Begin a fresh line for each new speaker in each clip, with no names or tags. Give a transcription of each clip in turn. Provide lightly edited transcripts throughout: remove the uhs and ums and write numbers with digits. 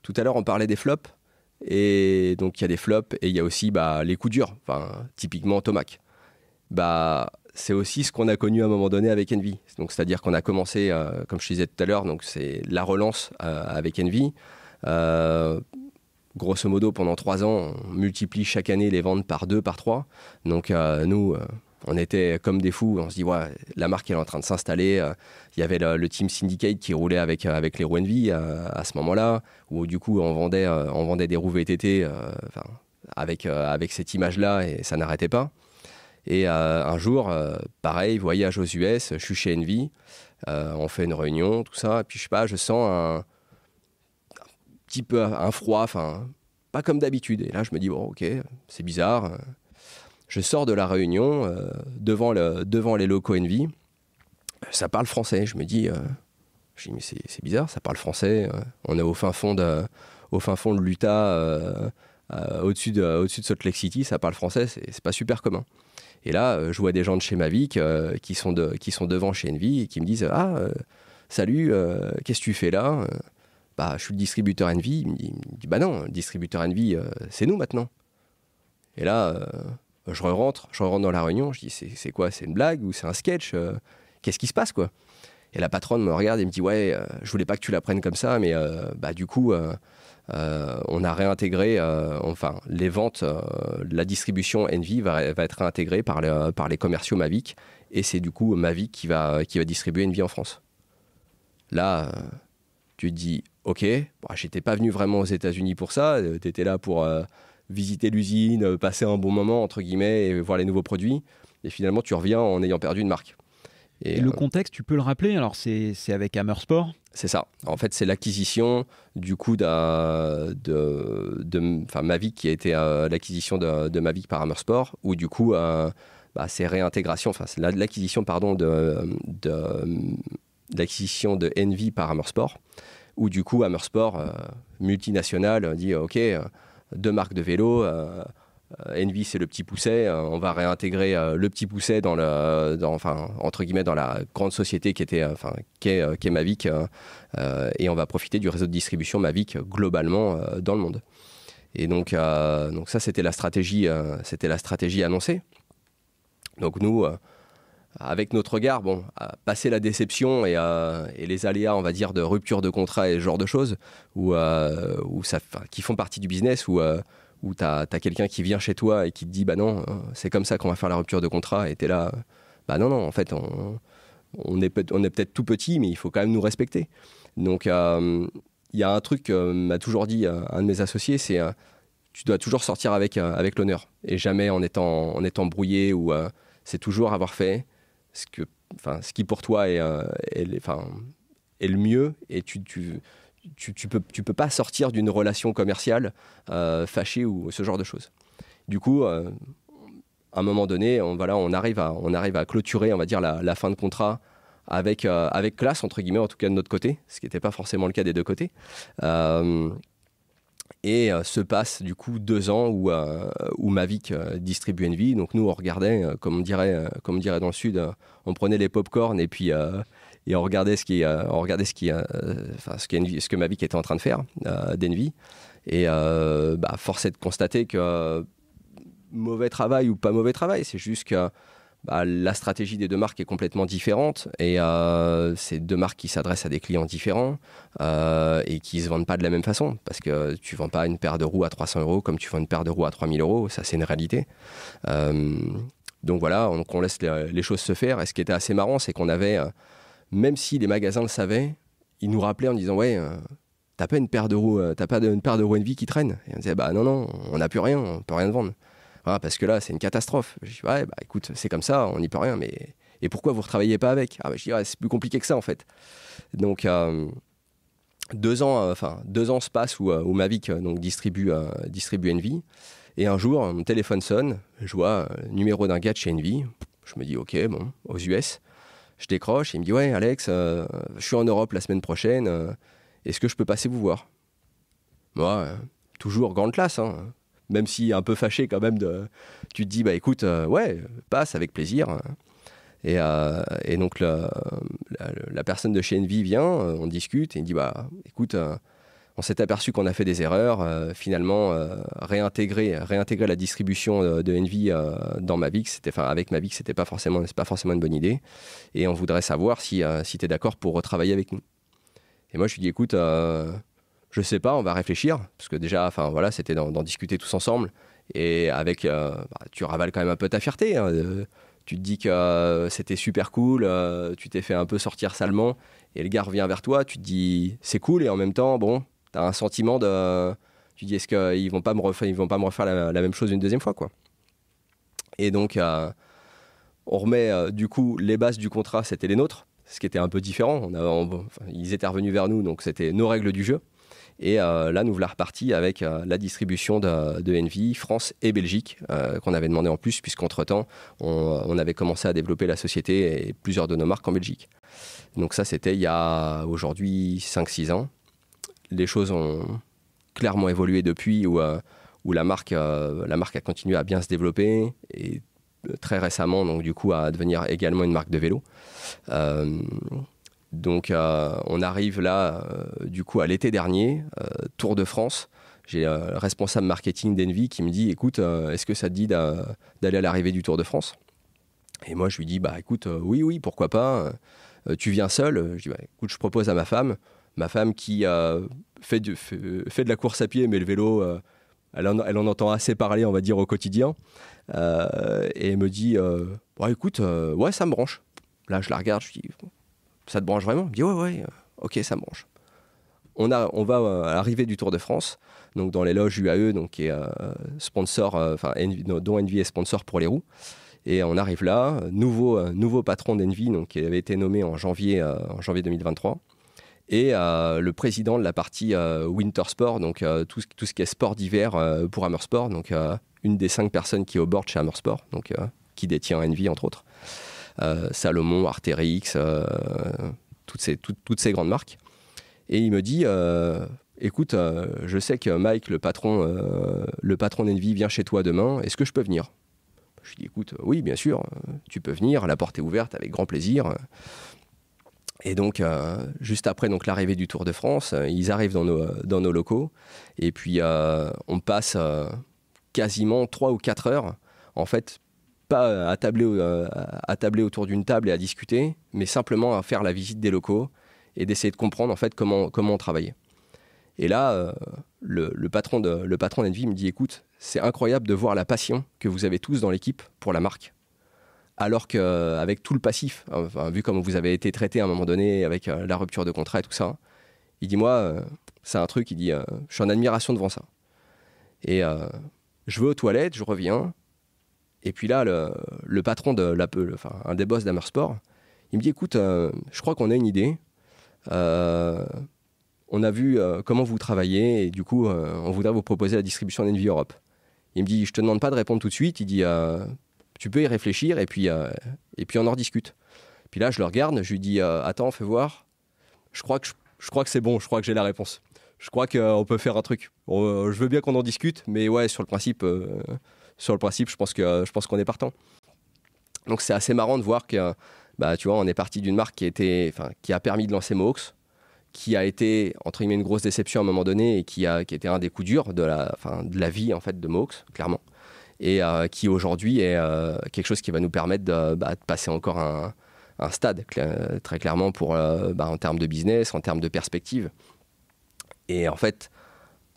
tout à l'heure, on parlait des flops. Et donc, il y a des flops et il y a aussi les coups durs. Typiquement, Tomac. C'est aussi ce qu'on a connu à un moment donné avec Envy. Donc, c'est-à-dire qu'on a commencé, comme je te disais tout à l'heure, donc c'est la relance avec Envy. Grosso modo, pendant 3 ans, on multiplie chaque année les ventes par 2, par 3. Donc, nous, on était comme des fous. On se dit, ouais, la marque elle est en train de s'installer. Il y avait le Team Syndicate qui roulait avec les roues Envy à ce moment-là, où du coup, on vendait des roues VTT avec cette image-là et ça n'arrêtait pas. Et un jour, pareil, voyage aux US, je suis chez Envy, on fait une réunion, tout ça, et puis je sais pas, je sens un petit peu un froid, pas comme d'habitude. Et là, je me dis, bon, ok, c'est bizarre. Je sors de la réunion, devant les locaux Envy, ça parle français. Je me dis, mais c'est bizarre, ça parle français. On est au fin fond de l'Utah, au-dessus de Salt Lake City, ça parle français, c'est pas super commun. Et là, je vois des gens de chez Mavic qui sont devant chez Envy et qui me disent, salut, qu'est-ce que tu fais là ? Je suis le distributeur Envy. Il me dit, non, le distributeur Envy, c'est nous maintenant. Et là, je rentre dans la réunion, je dis, c'est quoi ? C'est une blague ou c'est un sketch ? Qu'est-ce qui se passe, quoi ? Et la patronne me regarde et me dit, ouais, je voulais pas que tu la prennes comme ça, mais du coup, on a réintégré, les ventes, la distribution Envy va être réintégrée par les commerciaux Mavic, et c'est du coup Mavic qui va distribuer Envy en France. Là, tu te dis, ok, j'étais pas venu vraiment aux États-Unis pour ça, t'étais là pour visiter l'usine, passer un bon moment, entre guillemets, et voir les nouveaux produits, et finalement tu reviens en ayant perdu une marque.
Et le contexte, tu peux le rappeler ? Alors, c'est avec Hammer Sport ?
C'est ça. En fait, c'est l'acquisition du coup Mavic qui a été l'acquisition de Mavic par Hammer Sport, où du coup, c'est réintégration, c'est l'acquisition, l'acquisition de Envy par Hammer Sport, où du coup, Hammer Sport, multinational, dit ok, 2 marques de vélo. Envy, c'est le petit pousset. On va réintégrer le petit pousset entre guillemets dans la grande société qui est Mavic, et on va profiter du réseau de distribution Mavic globalement dans le monde. Et donc ça, c'était la stratégie annoncée. Donc nous, avec notre regard, passer la déception et les aléas, on va dire, de rupture de contrat et ce genre de choses, qui font partie du business, où tu as quelqu'un qui vient chez toi et qui te dit non, c'est comme ça qu'on va faire la rupture de contrat, et tu es là, non, en fait, on est peut-être tout petit, mais il faut quand même nous respecter. Donc, il y a un truc que m'a toujours dit un de mes associés, c'est tu dois toujours sortir avec l'honneur, et jamais en étant brouillé, ou c'est toujours avoir fait ce qui pour toi est le mieux, et tu peux pas sortir d'une relation commerciale fâchée ou ce genre de choses. Du coup, à un moment donné, on arrive à clôturer, on va dire, la fin de contrat avec classe, entre guillemets, en tout cas de notre côté, ce qui n'était pas forcément le cas des deux côtés. Et se passe du coup 2 ans où Mavic distribue Envy. Donc nous, on regardait, comme on dirait dans le Sud, on prenait les pop-corn et puis on regardait ce que Mavic était en train de faire d'Envy. Et force est de constater que mauvais travail ou pas mauvais travail, c'est juste que la stratégie des 2 marques est complètement différente, et c'est 2 marques qui s'adressent à des clients différents et qui ne se vendent pas de la même façon, parce que tu ne vends pas une paire de roues à 300 € comme tu vends une paire de roues à 3000 €, ça c'est une réalité. Donc voilà, on laisse les choses se faire, et ce qui était assez marrant, c'est qu'on avait, même si les magasins le savaient, ils nous rappelaient en disant ouais, t'as pas une paire de roues Envy qui traîne, et on disait non, on n'a plus rien, on peut rien vendre. Voilà, parce que là, c'est une catastrophe. Je dis, ouais, écoute, c'est comme ça, on n'y peut rien, mais... Et pourquoi vous ne retravaillez pas avec ? Je dis, c'est plus compliqué que ça, en fait. Donc, 2 ans se passent où Mavic distribue Envy. Et un jour, mon téléphone sonne, je vois le numéro d'un gars de chez Envy. Je me dis, ok, aux US. Je décroche, et il me dit, ouais, Alex, je suis en Europe la semaine prochaine, est-ce que je peux passer vous voir ? Moi, toujours grande classe, hein. Même si un peu fâché quand même, tu te dis, écoute, ouais, passe avec plaisir. Et donc la personne de chez Envy vient, on discute, et il me dit, écoute, On s'est aperçu qu'on a fait des erreurs. Finalement, réintégrer la distribution de Envy dans Mavic, avec Mavic, c'est pas forcément une bonne idée. Et on voudrait savoir si tu es d'accord pour retravailler avec nous. Et moi, je lui dis, écoute, je sais pas, on va réfléchir. Parce que déjà, c'était d'en discuter tous ensemble. Et avec, tu ravales quand même un peu ta fierté. Hein, tu te dis que c'était super cool, tu t'es fait un peu sortir salement. Et le gars revient vers toi, tu te dis, c'est cool. Et en même temps, bon, tu as un sentiment de... Tu dis, est-ce qu'ils vont pas me refaire la même chose une deuxième fois, quoi. Et donc, on remet, du coup, les bases du contrat, c'était les nôtres. Ce qui était un peu différent. Ils étaient revenus vers nous, donc c'était nos règles du jeu. Et là, nous voilà repartis avec la distribution de Envy, France et Belgique, qu'on avait demandé en plus, puisqu'entre-temps, on avait commencé à développer la société et plusieurs de nos marques en Belgique. Donc ça, c'était il y a aujourd'hui 5-6 ans. Les choses ont clairement évolué depuis, où la marque a continué à bien se développer, et très récemment, donc du coup, à devenir également une marque de vélo. Donc on arrive là, du coup, à l'été dernier, Tour de France. J'ai le responsable marketing d'Envy qui me dit, écoute, est-ce que ça te dit d'aller à l'arrivée du Tour de France ? Et moi, je lui dis, bah écoute, oui, pourquoi pas. Tu viens seul ? Je dis, bah, écoute, je propose à ma femme qui fait de la course à pied, mais le vélo, elle en entend assez parler, on va dire, au quotidien. Et elle me dit, bah, écoute, ouais, ça me branche. Là, je la regarde, je dis, ça te branche vraiment ? Elle me dit, ouais, ok, ça me branche. On va à l'arrivée du Tour de France, donc dans les loges UAE, donc, qui est sponsor, dont Envy est sponsor pour les roues. Et on arrive là, nouveau patron d'Envy, donc, qui avait été nommé en janvier 2023. Et le président de la partie Winter Sport, donc tout ce qui est sport d'hiver pour Hammersport, donc une des 5 personnes qui est au board chez Hammersport, donc qui détient Envy entre autres. Salomon, Arterix, toutes ces grandes marques. Et il me dit, écoute, je sais que Mike, le patron d'Envy, vient chez toi demain, est-ce que je peux venir ? Je lui dis, écoute, oui, bien sûr, tu peux venir, la porte est ouverte, avec grand plaisir. Et donc, juste après donc, l'arrivée du Tour de France, ils arrivent dans nos locaux, et puis on passe quasiment 3 ou 4 heures, en fait, pas à tabler autour d'une table et à discuter, mais simplement à faire la visite des locaux et d'essayer de comprendre en fait comment on travaillait. Et là, le patron d'Envy me dit, écoute, c'est incroyable de voir la passion que vous avez tous dans l'équipe pour la marque. Alors qu'avec tout le passif, vu comme vous avez été traité à un moment donné avec la rupture de contrat et tout ça, il dit, moi, c'est un truc, il dit, je suis en admiration devant ça. Et je vais aux toilettes, je reviens, et puis là, le patron un des boss d'Hammersport, il me dit, écoute, je crois qu'on a une idée. On a vu comment vous travaillez, et du coup, on voudrait vous proposer la distribution d'Envy Europe. Il me dit, je te demande pas de répondre tout de suite, il dit, tu peux y réfléchir, et puis on en rediscute. Puis là, je le regarde, je lui dis, attends, fais voir. Je crois que c'est bon, je crois que j'ai la réponse. Je crois qu'on peut faire un truc. Je veux bien qu'on en discute, mais ouais, sur le principe, je pense qu'on est partant. Donc c'est assez marrant de voir que, tu vois, on est parti d'une marque qui a permis de lancer Mohawks, qui a été, entre guillemets, une grosse déception à un moment donné, et qui était un des coups durs de la vie, en fait, de Mohawks, clairement. Et qui aujourd'hui est quelque chose qui va nous permettre de passer encore un stade, très clairement, en termes de business, en termes de perspective. Et en fait,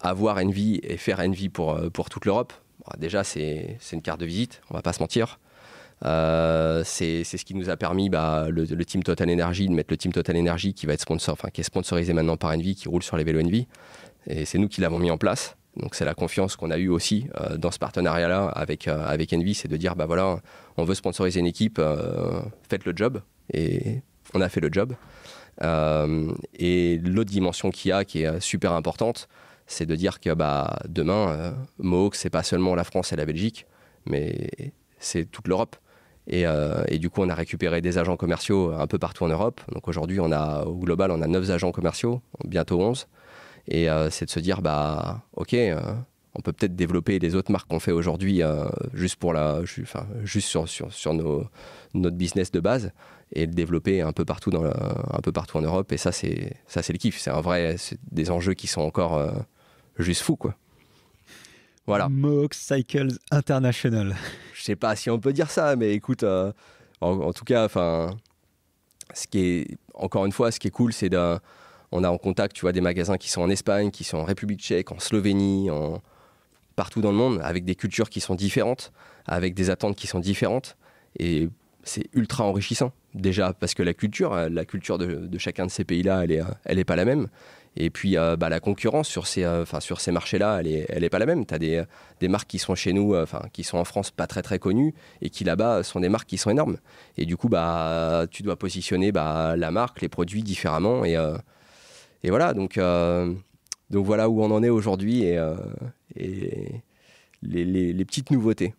avoir Envy et faire Envy pour toute l'Europe, déjà, c'est une carte de visite, on ne va pas se mentir. C'est ce qui nous a permis, le Team Total Energy, de mettre le Team Total Energy qui est sponsorisé maintenant par Envy, qui roule sur les vélos Envy. Et c'est nous qui l'avons mis en place. Donc c'est la confiance qu'on a eue aussi dans ce partenariat-là avec Envy, c'est de dire, voilà, on veut sponsoriser une équipe, faites le job. Et on a fait le job. Et l'autre dimension qu'il y a, qui est super importante, c'est de dire que demain, Mohawks, c'est pas seulement la France et la Belgique, mais c'est toute l'Europe. Et du coup, on a récupéré des agents commerciaux un peu partout en Europe. Donc aujourd'hui, au global, on a 9 agents commerciaux, bientôt 11. Et c'est de se dire, ok, on peut peut-être développer les autres marques qu'on fait aujourd'hui juste sur notre business de base et le développer un peu partout en Europe. Et ça c'est le kiff. C'est des enjeux qui sont encore juste fous, quoi. Voilà.
Mohawk Cycles International.
Je sais pas si on peut dire ça, mais écoute, en tout cas, encore une fois, ce qui est cool, c'est on a en contact, tu vois, des magasins qui sont en Espagne, qui sont en République tchèque, en Slovénie, partout dans le monde, avec des cultures qui sont différentes, avec des attentes qui sont différentes. Et c'est ultra enrichissant. Déjà, parce que la culture de chacun de ces pays-là, elle est pas la même. Et puis, la concurrence sur ces marchés-là, elle est pas la même. Tu as des marques qui sont chez nous, qui sont en France pas très très connues, et qui là-bas sont des marques qui sont énormes. Et du coup, tu dois positionner la marque, les produits différemment. Et voilà, donc voilà où on en est aujourd'hui et les petites nouveautés.